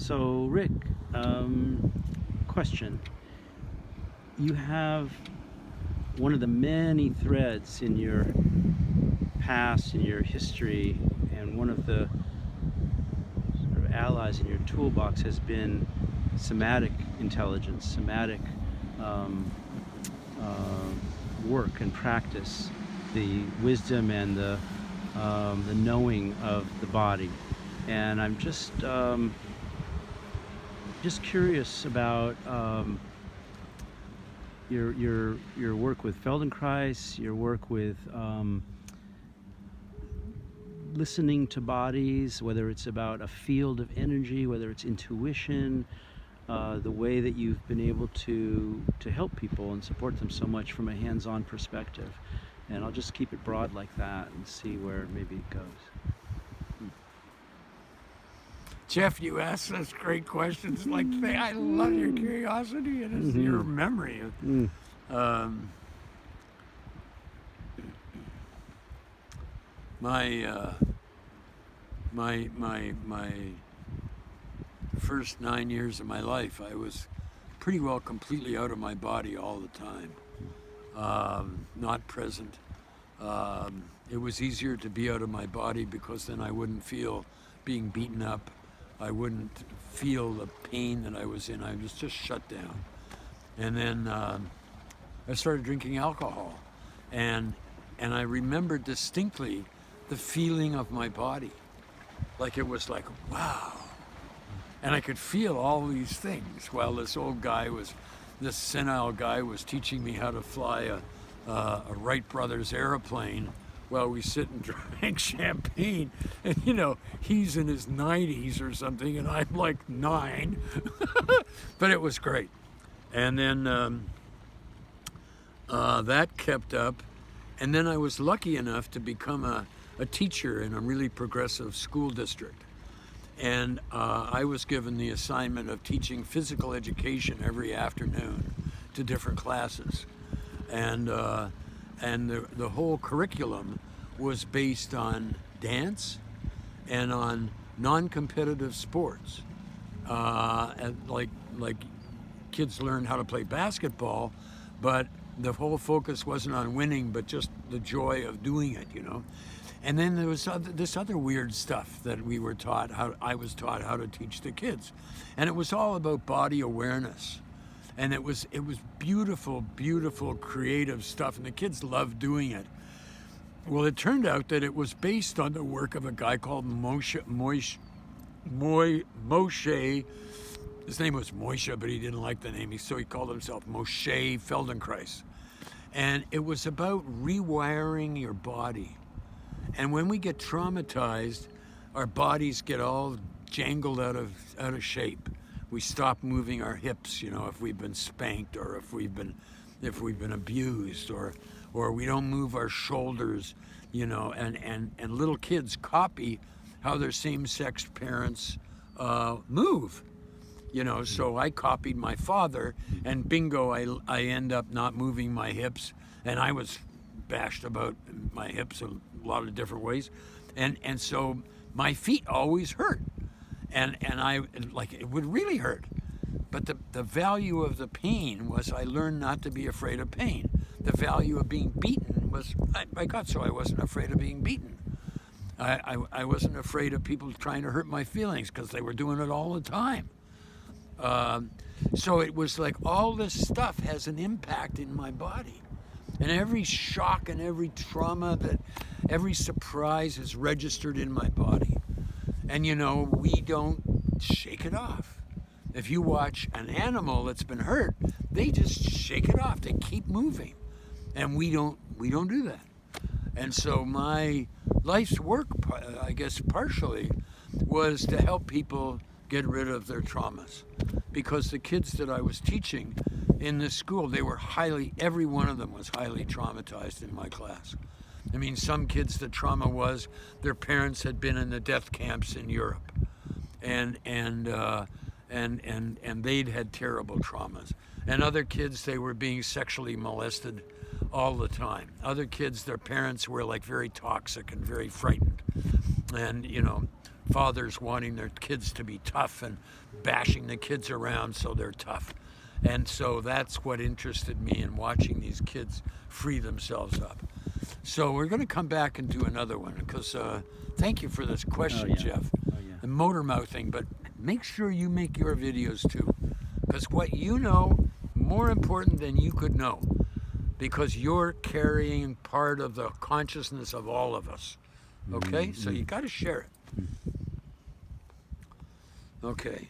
So, Rick, question. You have one of the many threads in your past, in your history, and one of the sort of allies in your toolbox has been somatic intelligence, somatic um, work and practice, the wisdom and the knowing of the body. And I'm just curious about your work with Feldenkrais, your work with listening to bodies, whether it's about a field of energy, whether it's intuition, the way that you've been able to help people and support them so much from a hands-on perspective. And I'll just keep it broad like that and see where maybe it goes. Jeff, you ask us great questions. I love your curiosity and your memory. Mm. Um, my my first 9 years of my life, I was pretty well completely out of my body all the time, not present. It was easier to be out of my body because then I wouldn't feel being beaten up. I wouldn't feel the pain that I was in. I was just shut down. And then I started drinking alcohol. And I remember distinctly the feeling of my body. Like it was like, wow. And I could feel all these things while this senile guy was teaching me how to fly a Wright Brothers airplane while we sit and drank champagne. And, he's in his 90s or something, and I'm like 9. But it was great. And then that kept up. And then I was lucky enough to become a teacher in a really progressive school district. And I was given the assignment of teaching physical education every afternoon to different classes. And the whole curriculum was based on dance and on non-competitive sports. And like kids learned how to play basketball, but the whole focus wasn't on winning, but just the joy of doing it, And then there was this other weird stuff that I was taught how to teach the kids. And it was all about body awareness. And it was beautiful, beautiful, creative stuff, and the kids loved doing it. Well, it turned out that it was based on the work of a guy called Moshe. His name was Moshe, but he didn't like the name, so he called himself Moshe Feldenkrais. And it was about rewiring your body. And when we get traumatized, our bodies get all jangled out of shape. We stop moving our hips, if we've been spanked or if we've been abused, or we don't move our shoulders, and little kids copy how their same-sex parents move. So I copied my father, and bingo, I end up not moving my hips, and I was bashed about my hips a lot of different ways, and so my feet always hurt. And it would really hurt. But the value of the pain was I learned not to be afraid of pain. The value of being beaten was I got so I wasn't afraid of being beaten. I wasn't afraid of people trying to hurt my feelings because they were doing it all the time. So it was like all this stuff has an impact in my body. And every shock and every trauma, every surprise is registered in my body. And we don't shake it off. If you watch an animal that's been hurt, they just shake it off. They keep moving. And we don't do that. And so my life's work, I guess partially, was to help people get rid of their traumas. Because the kids that I was teaching in this school, every one of them was highly traumatized in my class. I mean, some kids, the trauma was their parents had been in the death camps in Europe, and they'd had terrible traumas. And other kids, they were being sexually molested all the time. Other kids, their parents were like very toxic and very frightened, and fathers wanting their kids to be tough and bashing the kids around so they're tough. And so that's what interested me in watching these kids free themselves up. So we're going to come back and do another one because thank you for this question, yeah. Jeff. Oh, yeah. The motor mouthing, but make sure you make your videos too, because what you know, more important than you could know, because you're carrying part of the consciousness of all of us. Okay? So you got to share it. Okay.